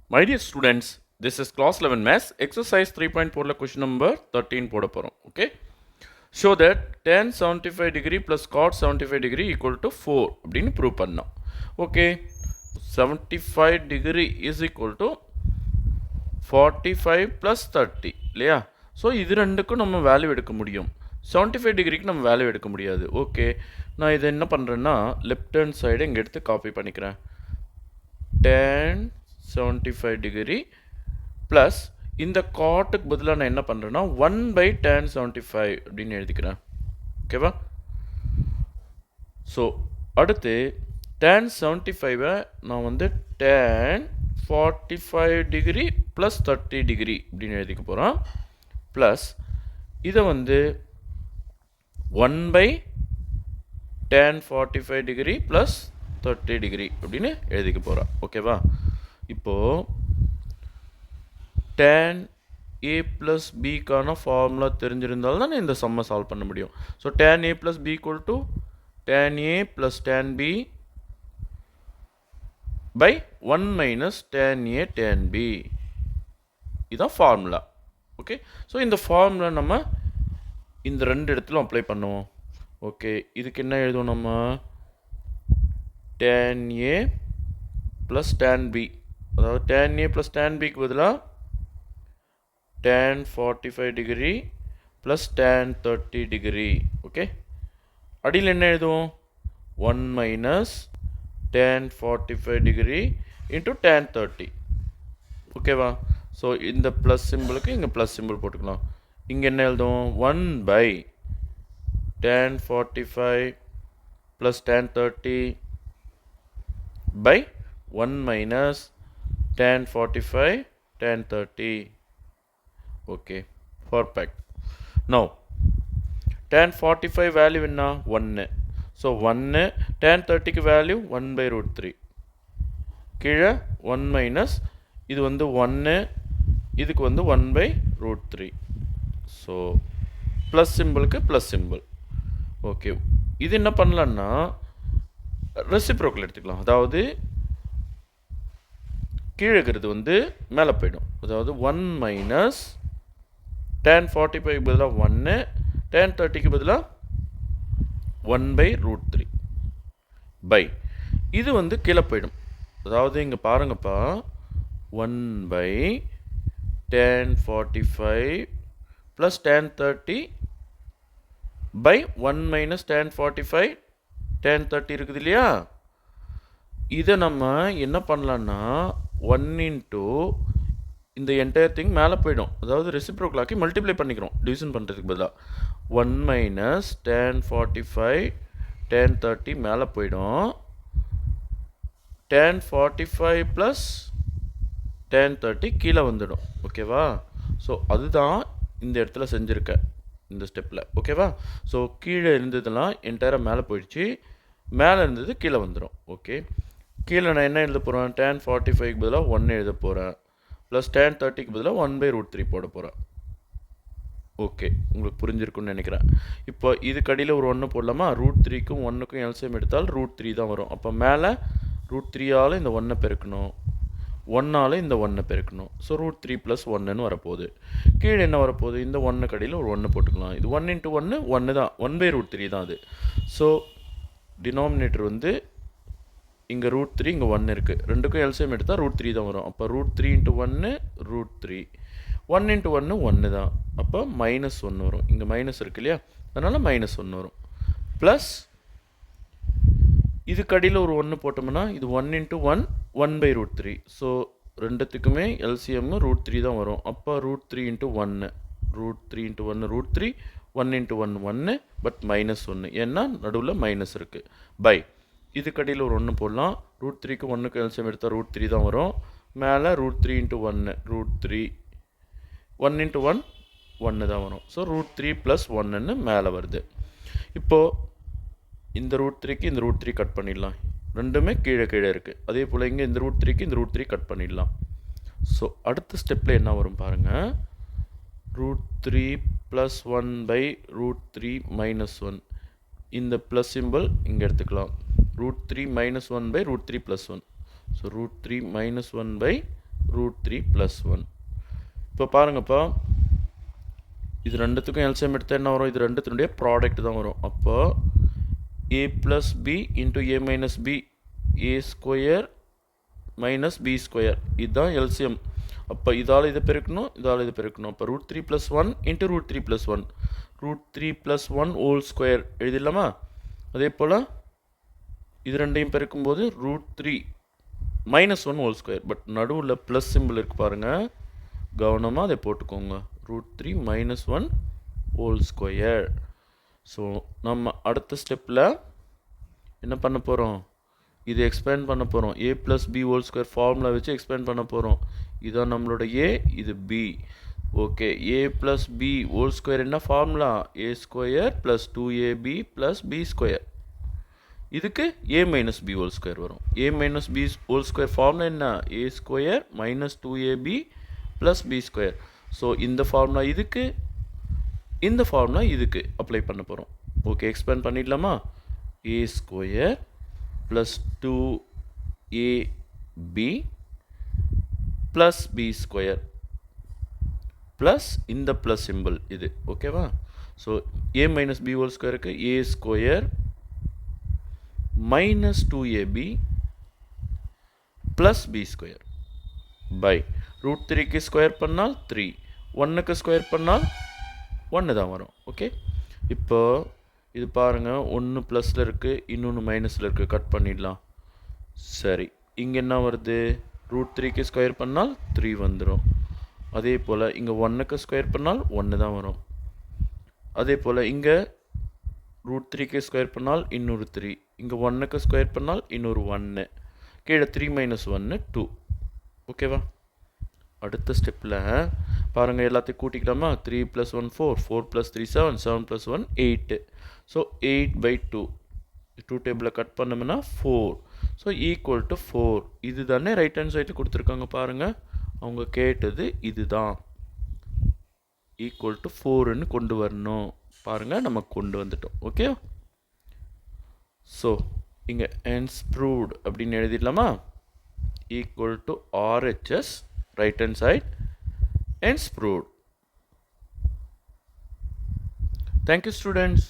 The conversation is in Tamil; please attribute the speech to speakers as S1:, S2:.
S1: My dear students, this is class 11 maths, exercise 3.4 question number 13 போட போகிறோம். Okay? Show that tan 75 degree plus cot 75 degree equal to 4 அப்படின்னு ப்ரூவ் பண்ணோம். Okay? 75 degree is equal to 45 plus 30 இல்லையா? ஸோ இது ரெண்டுக்கும் நம்ம வேல்யூ எடுக்க முடியும். 75 டிகிரிக்கு நம்ம வேல்யூ எடுக்க முடியாது. ஓகே, நான் இதை என்ன பண்ணுறேன்னா லெஃப்ட் ஹேண்ட் சைடு இங்கே எடுத்து காப்பி பண்ணிக்கிறேன். tan 75 டிகிரி ப்ளஸ் இந்த காட்டுக்கு பதிலாக நான் என்ன பண்ணுறேன்னா 1/tan 75 அப்படின்னு எழுதிக்கிறேன். ஓகேவா? ஸோ அடுத்து tan 75 நான் வந்து tan 45 டிகிரி ப்ளஸ் 30 டிகிரி அப்படின்னு எழுதிக்க போகிறோம். ப்ளஸ் இதை வந்து 1/tan 45 டிகிரி ப்ளஸ் 30 டிகிரி அப்படின்னு எழுதிக்க போகிறோம். ஓகேவா? இப்போது tan a ப்ளஸ் பிக்கான ஃபார்முலா தெரிஞ்சிருந்தால் தான் இந்த சம்மை சால்வ் பண்ண முடியும். So tan a plus b equal to tan a plus tan b by 1 minus tan a tan b. இதுதான் ஃபார்முலா. ஓகே, ஸோ இந்த ஃபார்முலா நம்ம இந்த ரெண்டு இடத்துல அப்ளை பண்ணுவோம். ஓகே, இதுக்கு என்ன எழுதுவோம் நம்ம? tan a plus tan b, அதாவது tan a ப்ளஸ் tan bக்கு பதிலாக tan 45 degree plus tan 30 degree. Okay, அடியில் என்ன எழுதுவோம்? 1 minus tan 45 degree into tan 30. ஓகேவா? ஸோ இந்த ப்ளஸ் சிம்பிளுக்கு இங்கே ப்ளஸ் சிம்பிள் போட்டுக்கலாம். இங்கே என்ன எழுதுவோம்? 1/tan 45 plus tan 30 by 1 minus tan 45 tan 30. Okay, perfect. No tan 45 value என்ன? 1. ஸோ 1 tan 30க்கு வேல்யூ 1/√3. கீழே 1 மைனஸ் இது வந்து 1, இதுக்கு வந்து 1/√3. ஸோ ப்ளஸ் சிம்பிளுக்கு ப்ளஸ் சிம்பிள். ஓகே, இது என்ன பண்ணலான்னா ரெசிப்ரோக்கல் எடுத்துக்கலாம். அதாவது கீழே இருக்கிறது வந்து மேலே போயிடும். அதாவது 1 மைனஸ் tan 45க்கு பதிலாக 1, tan 30க்கு பதிலாக 1/√3 பை இது வந்து கீழே போயிடும். அதாவது இங்கே பாருங்கப்பா, 1/tan 45 plus tan 30 by 1 minus tan 45 tan 30 இருக்குது இல்லையா? இதை நம்ம என்ன பண்ணலான்னா 1 இன்ட்டு இந்த என்டையர் திங் மேலே போயிடும். அதாவது ரெசிப்ரோக்கலாக்கி மல்டிப்ளை பண்ணிக்கிறோம் டிவிஷன் பண்ணுறதுக்கு பதிலாக. 1 மைனஸ் tan 45 tan 30 மேலே போயிடும். tan 45 ப்ளஸ் tan 30 கீழே வந்துடும். ஓகேவா? ஸோ அதுதான் இந்த இடத்துல செஞ்சுருக்கேன் இந்த ஸ்டெப்பில். ஓகேவா? ஸோ கீழே இருந்ததுலாம் என்டையராக மேலே போயிடுச்சு, மேலே இருந்தது கீழே வந்துடும். ஓகே, கீழே நான் என்ன எழுத போகிறேன்? tan 45க்கு பதிலாக 1 எழுத போகிறேன், ப்ளஸ் tan 30க்கு பதிலாக 1/√3 போட போகிறேன். ஓகே, உங்களுக்கு புரிஞ்சிருக்குன்னு நினைக்கிறேன். இப்போ இதுக்கு அடியில் ஒரு 1 போடலாமா? √3க்கும் 1க்கும் எல்சிஎம் எடுத்தால் √3 தான் வரும். அப்போ மேலே √3ஆல் இந்த 1 பெருக்கணும், 1ஆல் இந்த 1 பெருக்கணும். ஸோ √3 ப்ளஸ் 1ன்னு வரப்போகுது. கீழே என்ன வரப்போகுது? இந்த 1 கடையில் ஒரு 1 போட்டுக்கலாம். இது 1 இன்ட்டு 1 1 தான், 1/√3 தான் அது. ஸோ டினாமினேட்டர் வந்து இங்கே √3, இங்கே 1 இருக்குது. ரெண்டுக்கும் எல்சிஎம் எடுத்தால் √3 தான் வரும். அப்போ √3 இன்ட்டு 1 √3, 1 இன்ட்டு 1 1 தான். அப்போ -1 வரும். இங்கே மைனஸ் இருக்கு இல்லையா? அதனால் -1 வரும். ப்ளஸ் இதுக்கு அடியில் ஒரு 1 போட்டோம்னா இது 1 இன்ட்டு 1 1/√3. ஸோ ரெண்டுத்துக்குமே எல்சிஎம் √3 தான் வரும். அப்போ √3 இன்ட்டு 1, √3 இன்ட்டு 1 √3, 1 இன்ட்டு 1 1, பட் -1 ஏன்னா நடுவில் மைனஸ் இருக்குது. பை இதுக்கு அடியில் ஒரு 1 போடலாம். √3க்கு 1க்கு எல்சிஎம் எடுத்தால் √3 தான் வரும். மேலே √3 இன்ட்டு 1 √3, 1 இன்ட்டு 1 1 தான் வரும். ஸோ √3 ப்ளஸ் 1ன்னு மேலே வருது. இப்போது இந்த √3க்கு இந்த √3 கட் பண்ணிடலாம். ரெண்டுமே கீழே கீழே இருக்குது. அதே போல் இங்கே இந்த √3க்கு இந்த √3 கட் பண்ணிடலாம். ஸோ அடுத்த ஸ்டெப்பில் என்ன வரும் பாருங்கள்? √3 ப்ளஸ் 1/√3 -1. இந்த ப்ளஸ் சிம்பிள் இங்கே எடுத்துக்கலாம். √3 -1/√3 + 1. ஸோ √3 -1/√3 √3 + 1. இப்போ பாருங்கப்பா, இது ரெண்டுத்துக்கும் எல்சிஎம் எடுத்தால் என்ன வரும்? இது ரெண்டுத்தினுடைய ப்ராடக்ட் தான் வரும். அப்போ a + b × a - b a² - b², இதுதான் எல்சிஎம். அப்போ இதால் இதை பெருக்கணும், இதால் இதை பெருக்கணும். அப்போ √3 + 1 × √3 + 1, √3 + 1² எழுதிடலாமா? அதே போல் இது ரெண்டையும் பெருக்கும்போது √3 - 1² பட் நடுவில் ப்ளஸ் சிம்பிள் இருக்குது பாருங்கள், கவனமாக அதை போட்டுக்கோங்க. √3 - 1² ஸோ நம்ம அடுத்த ஸ்டெப்பில் என்ன பண்ண போகிறோம்? இது எக்ஸ்பேண்ட் பண்ண போகிறோம். a + b² ஃபார்முலா வச்சு எக்ஸ்பேண்ட் பண்ண போகிறோம். இதான் நம்மளோட a, இது b. ஓகே, a + b² என்ன ஃபார்முலா? a² + 2ab + b². இதுக்கு a - b² வரும். a - b² ஃபார்முலா என்ன? a² - 2ab + b². ஸோ இந்த ஃபார்முலா இதுக்கு, இந்த ஃபார்முலா இதுக்கு அப்ளை பண்ண போகிறோம். ஓகே, எக்ஸ்பேண்ட் பண்ணிடலாமா? a² + 2ab + b² ப்ளஸ் இந்த ப்ளஸ் சிம்பிள் இது. ஓகேவா? So a - b² a² - 2ab + b² by √3க்கு ஸ்கொயர் பண்ணால் 3, 1க்கு ஸ்கொயர் பண்ணால் 1 தான் வரும். ஓகே, இப்போ இது பாருங்கள், ஒன்று ப்ளஸில் இருக்குது, இன்னொன்று மைனஸில் இருக்குது. கட் பண்ணிடலாம். சரி, இங்கே என்ன வருது? √3க்கு ஸ்கொயர் பண்ணால் 3 வந்துடும். அதே போல் இங்கே 1க்கு ஸ்கொயர் பண்ணால் 1 தான் வரும். அதே போல் இங்கே √3க்கு ஸ்கொயர் பண்ணால் இன்னொரு 3, இங்கே 1க்கு ஸ்கொயர் பண்ணால் இன்னொரு 1, கீழே 3 - 1 2. ஓகேவா? அடுத்த ஸ்டெப்பில் பாருங்கள், எல்லாத்தையும் கூட்டிக்கலாமா? 3 + 1 4, 4 + 3 7, 7 + 1 8. ஸோ 8/2 2 டேபிளை கட் பண்ணோம்னா 4. ஸோ = 4. இது தானே ரைட் ஹேண்ட் சைடு கொடுத்துருக்காங்க பாருங்கள். அவங்க கேட்டது இதுதான், = 4ன்னு கொண்டு வரணும். பாருங்கள், நம்ம கொண்டு வந்துட்டோம். ஓகே, ஸோ இங்கே hence proved அப்படின்னு எழுதிடலாமா? = RHS, right hand side, hence proved. Thank you, students.